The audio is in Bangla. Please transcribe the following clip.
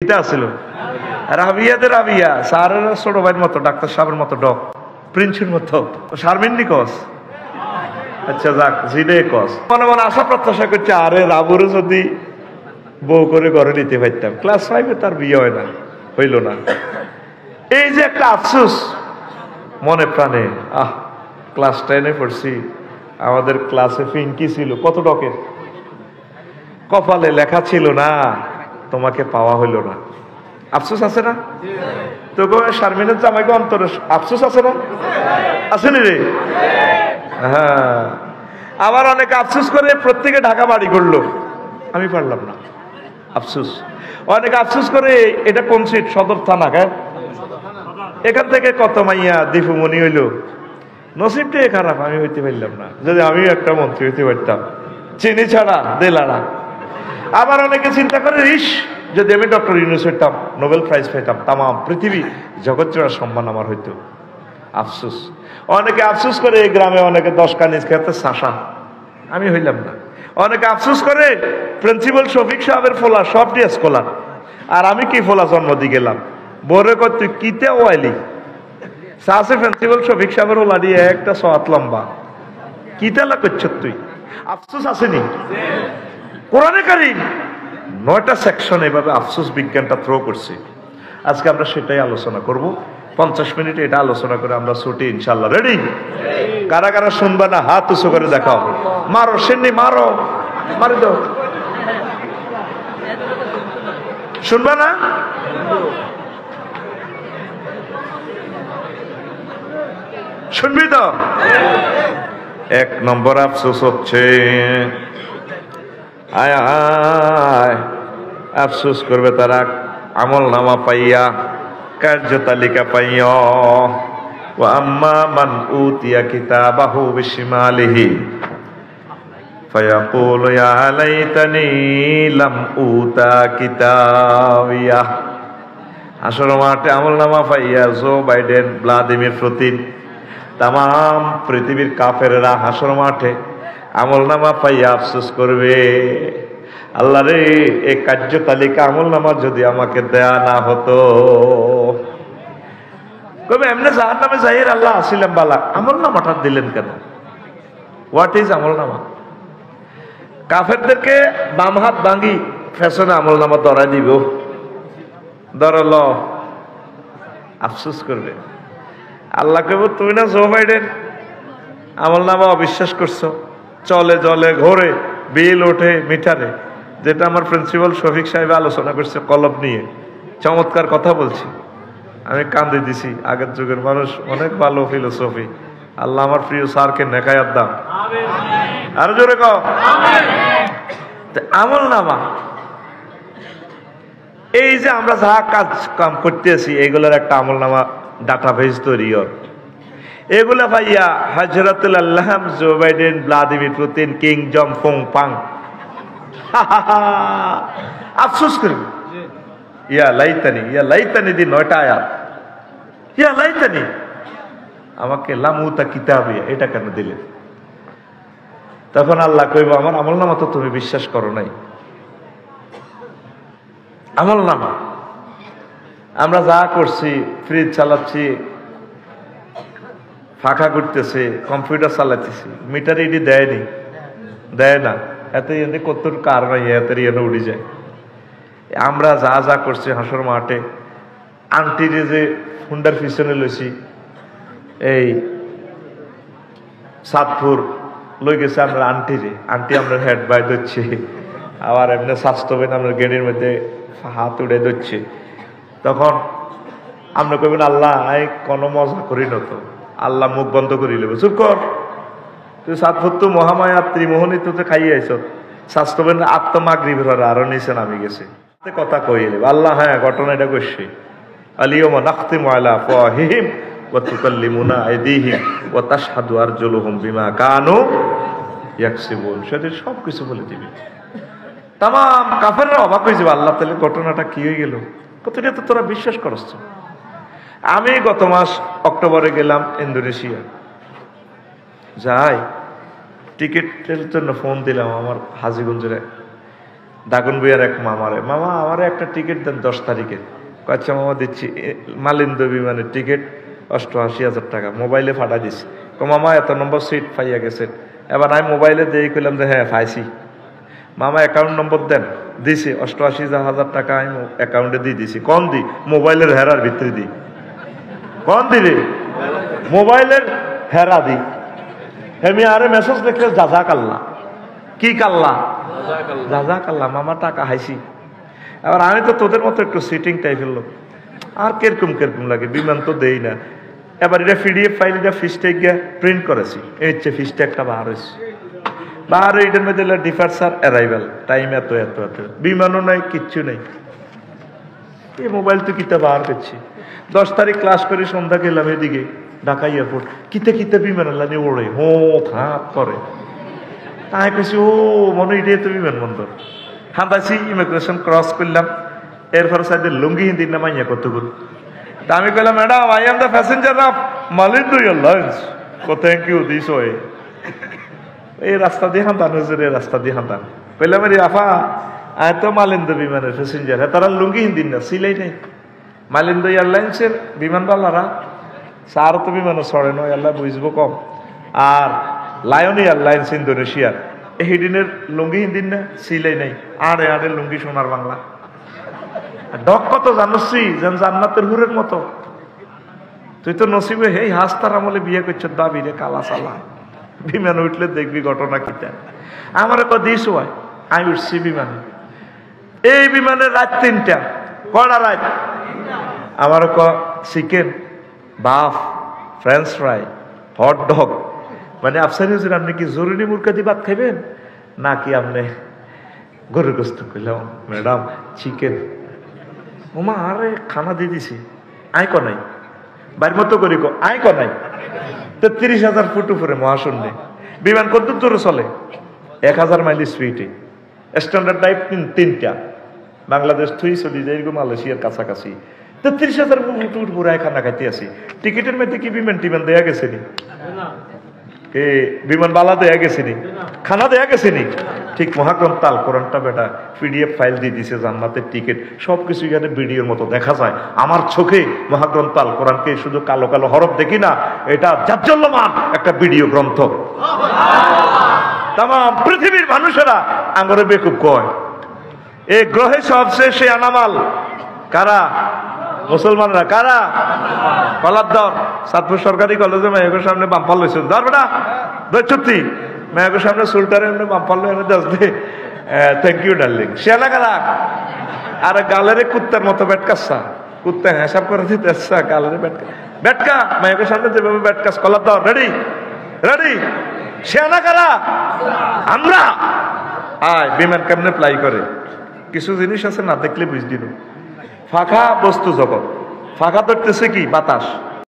কিতা আছিল রাবিয়া স্যারের ছোট ভাইয়ের মতো, ডাক্তার সাহেবের মতো, প্রিন্সের মতো, শারমিন কস। আচ্ছা যাক, জিডে কস। মনে মনে আশা প্রত্যাশা করছে, আরে রাবুরে যদি বউ করে ঘরে নিতে পারতাম। ক্লাস 5-এ তার বিয়ে হয় না, হইল না। এই যে একটা আফসোস মনে প্রাণে। ক্লাস 10-এ পড়ছি, আমাদের ক্লাসে পিঙ্কি ছিল, কত টকের, কপালে লেখা ছিল না, তোমাকে পাওয়া হইল না। আফসোস আছে না? তো শারমিনের জামাইকে অন্তরে আফসোস আছে না? আসেনি রে? হ্যাঁ। আবার অনেকে আফসোস করে প্রত্যেকে ঢাকা বাড়ি করলো, আমি পারলাম না, আফসোস। অনেকে আফসোস করে এটা কোন সিট, সদর থানা, এখান থেকে কত মাইয়া দীপুমণি হইল, নসিবটাই খারাপ, আমি হইতে পারলাম না। যদি আমি একটা মন্ত্রী হইতে পারতাম, চিনি ছাড়া দেলাড়া। আবার অনেকে চিন্তা করে, যদি আমি ডক্টর ইউনূস হইতাম, নোবেল প্রাইজ পাইতাম, তাম পৃথিবী জগৎ জোড়া সম্মান আমার হইতো। আফসোস। অনেকে আফসোস করে এই গ্রামে অনেকে 10 কানিজ খেতে শাসা, আমি হইলাম না। অনেকে আফসোস করে প্রিন্সিপাল শফিক সাহেবের ফোলা সবটি স্কলার, আর আমি কি ফোলা জন্ম দিয়ে গেলাম। বরে কর তুই কিতে ওয়াইলি সাসে প্রিন্সিপাল শফিক সাহেবের ওলা দিয়ে একটা সওয়াত লম্বা, কিতালা করছ তুই? আফসোস আসেনি? কোরআনে কারীম 9টা সেকশন এভাবে আফসোস বিজ্ঞানটা থ্রো করছে। আজকে আমরা সেটাই আলোচনা করব। 50 মিনিট এটা আলোচনা করে আমরা ছুটি ইনশাল্লাহ। রেডি? কারা কারা শুনবা না হাত উঁচু করে দেখাও। মারো সেন্নি, মারো, মারি দাও। শুনবা না? শুনবি তো? 1 নম্বর আফসোস হচ্ছে, আয় আয় আফসোস করবে তারা আমল নামা পাইয়া, কার্য তালিকা পাইয়া। ওয়া আম্মা মান উতিয়া কিতাবাহু বিশিমালিহি ফায়াকুলু ইয়া লাইতানি লাম উতা কিতাবিয়া। হাসর মাঠে আমল নামা পাইয়া জো বাইডেন, ভ্লাদিমির পুতিন, তাম পৃথিবীর কাফেররা হাসর মাঠে আমল নামা পাইয়া আফসোস করবে, আল্লাহ রে এই কার্য তালিকা আমল নামা যদি আমাকে দেয়া না হতো। কবে এমনি জাহান নামে যাইয়ের আল্লাহ আসিলাম বালা, আমল নামাটা দিলেন কেন? হোয়াট ইজ আমল নামা? কাফেরদেরকে বাম হাত ভাঙি ফ্যাশনে আমল নামা ধরাই দিব, ধরল, আফসোস করবে। আল্লাহ কব তুই না জো বাইডেন আমল নামা অবিশ্বাস করছো, চলে জলে ঘোরে, বিল ওঠে মিটারে, যেটা আমার প্রিন্সিপাল শফিক সাহেব আলোচনা করছে কলম নিয়ে, চমৎকার কথা বলছি, আমি কান্দি দিছি। আগের যুগের মানুষ, অনেক ভালো ফিলোসফি। আল্লাহ আমার প্রিয় স্যারকে নেকায়াত দান, আরো জোরে কও। আমল নামা, এই যে আমরা যা কাজ কাম করতেছি এগুলোর একটা আমল নামা ডাটাবেস তৈরি হয়। এগুলা ভাইয়া হযরতুল Allah Joe Biden, Vladimir Putin, Kim Jong ফং পাং আফসোস করবে, ইয়া লাইতানি দি 9টা আয়াত, ইয়া লাইতানি আমাকে লামুতা কিতাবিয়া এটা কেন দিলে? তখন আল্লাহ কইব আমার আমল নামা তো তুমি বিশ্বাস করো নাই। আমল নামা আমরা যা করছি, ফ্রিজ চালাচ্ছি, ফাঁকা করতেছে, কম্পিউটার চালাচ্ছি, মিটার ইডি দেয়নি, দেয় না, এতে এতে কত কার নাই, এতে এনে উড়ে যায়। আমরা যা যা করছি হাসর মাঠে, আন্টিরে যে হুন্ডার পিছনে লইছি, এই সাতপুর লই গেছে আমরা আন্টিরে, আন্টি আমরা হেড বাই দিচ্ছি, আবার এমনি স্বাস্থ্যবেন আমরা গেড়ির মধ্যে হাত উড়ে দিচ্ছে। তখন আমরা কইবেন আল্লাহ আই কোনো মজা করি না তো, আল্লাহ মুখ বন্ধ করি নেব, চুপ কর, তুই সাতপুর তো মহামায়া ত্রিমোহনী তো খাইয়ে আইস, স্বাস্থ্যবেন আত্মমাগরিব আরো নিচে নামি গেছে, কথা কইলে আল্লাহ হ্যাঁ ঘটনা এটা করছি। আলিয়মা নাখতিমু আলা আফওয়াহিহিম ওয়া তুকাল্লিমুনা আইদিহিম ওয়া তাশহাদু আরজুলুহুম বিমা কানু ইয়াকসিবুন। সেটা সবকিছু বলে দিবে। তাম কাফেররা অবাক হয়ে যাবে, আল্লাহ তাআলা ঘটনাটা কি হয়ে গেল, কতটা তো তোরা বিশ্বাস করছ। আমি গত মাস অক্টোবরে গেলাম ইন্দোনেশিয়া, যাই টিকিটের জন্য ফোন দিলাম আমার হাজীগঞ্জের দাগুন বইয়ার এক মামারে, মামা আমারে একটা টিকিট দেন 10 তারিখে। আচ্ছা মামা দিচ্ছি। মালিন্দ বিমানের টিকিট 88,000 টাকা মোবাইলে ফাটা দিছি। মামা এত নম্বর সিট পাইয়া গেছেন। এবার আমি মোবাইলে দিয়ে কইলাম যে হ্যাঁ পাইছি। মামা অ্যাকাউন্ট নম্বর দেন, দিছি। 88,000 টাকা আমি অ্যাকাউন্টে দিয়ে দিছি। কোন দি? মোবাইলের হেরার ভিতরে দিই। কোন দিলে? মোবাইলের হেরা দি। হেমি আরে মেসেজ দেখলে জাজা কাল্লা। কি কাল্লা? জাজা কাল্লা। মামা টাকা হাইছি। এবার আমি তো তোদের মতো একটু সিটিং টাইপের লোক, আর কিরকম কিরকম লাগে, বিমান তো দেই না। এবার এটা পিডিএফ ফাইল, এটা ফিসটে গিয়ে প্রিন্ট করেছি। এই হচ্ছে ফিসটা একটা বার হয়েছে। বার এটার মধ্যে ডিপার্চার অ্যারাইভাল টাইম এত এত এত, বিমানও নাই, কিচ্ছু নেই। এই মোবাইল তো কিতা বার করছি। 10 তারিখ ক্লাস করে সন্ধ্যা গেলাম এদিকে ঢাকা এয়ারপোর্ট। কিতে কিতে বিমান আল্লাহ নিয়ে ওড়ে, হো খাপ করে। তাই কেছি ও মনে এটাই তো বিমানবন্দর। হাঁটাছি, ইমিগ্রেশন ক্রস করলাম। এরপর সাইডে লুঙ্গি হিন্দি না মাইয়া কতগুলো। তা আমি কইলাম, madam I am the passenger of Malindo airlines. Oh thank you this way. এই রাস্তা দিয়ে হাঁটান হুজুর, এই রাস্তা দিয়ে হাঁটান। কইলাম রে আফা আয় তো মালিন্দ বিমানের প্যাসেঞ্জার। হ্যাঁ তারা লুঙ্গি হিন্দি না সিলাই নেই। মালিন্দ এয়ারলাইন্সের বিমানওয়ালারা সার তো বিমানও ছড়ে নয়, আল্লাহ বুঝবো কম। আর লায়ন এয়ারলাইন্স ইন্দোনেশিয়ার এহিদিনের লুঙ্গি হিন্দিন না সিলাই নেই। আরে আরে লুঙ্গি সোনার বাংলা। ডক কত জানছি যেন জান্নাতের হুরের মতো। তুই তো নসিবে হেই হাস্তার আমলে বিয়ে করছ দাবি রে কালা সালা। বিমান উঠলে দেখবি ঘটনা কিটা। আমার দিস হয় আমি উঠছি বিমানে। এই বিমানে রাত 3টা। কটা রাত? আমার chicken, beef, French fry, hot dog. মানে আফসার হুজুর আপনি কি জরুরি মুরগা দিয়ে ভাত খাইবেন নাকি আপনি গরুর গোস্ত? কইলাম ম্যাডাম চিকেন। ওমা আরে খানা দিয়ে দিছি। আয় নাই বাইর মতো করি আয় নাই। 33,000 ফুট উপরে মহাশূন্যে বিমান কত দূরে চলে? 1000 মাইল স্পিডে। স্ট্যান্ডার্ড টাইপ 3টা। বাংলাদেশ থুই চলি যায় এরকম মালয়েশিয়ার কাছাকাছি। 33,000 ফুট উপরে খানা খাইতে আসি। টিকিটের মধ্যে কি বিমান টিমান দেয়া গেছে নি? বিমান বালা দেয়া গেছে নি? খানা দেয়া গেছে নি? ঠিক মহাগ্রন্থ আল কোরআনটা বেটা পিডিএফ ফাইল দিয়ে দিছে, জান্নাতের টিকিট সবকিছু এখানে ভিডিওর মতো দেখা যায়। আমার চোখে মহাগ্রন্থ আল কোরআনকে শুধু কালো কালো হরফ দেখি না, এটা জাজ্জল্যমান একটা ভিডিও গ্রন্থ। তাম পৃথিবীর মানুষেরা আঙরে বেকুব কয়। এই গ্রহে সবচেয়ে সে আনামাল কারা? মুসলমানরা। কারা? কলার দর সাতপুর সরকারি কলেজে মেয়ের সামনে বাম্পাল লইছে। ধর বেটা দৈচ্ছুতি মেয়ের সামনে সুলটারে এমনি বাম্পাল লই দে থ্যাংক ইউ ডার্লিং। শিয়ালা কারা? আর গালের কুত্তার মতো বেটকাচ্ছা। কুত্তা হিসাব করে দিতে গালের বেটকা মেয়ের সামনে যেভাবে বেটকাস। কলার দর রেডি রেডি। শিয়ালা কারা? আমরা। আয় বিমান কেমনে ফ্লাই করে কিছু জিনিস আছে না দেখলে বুঝ দিল। ফাঁকা বস্তু জগৎ। ফাঁকা ধরতেছে কি? বাতাস।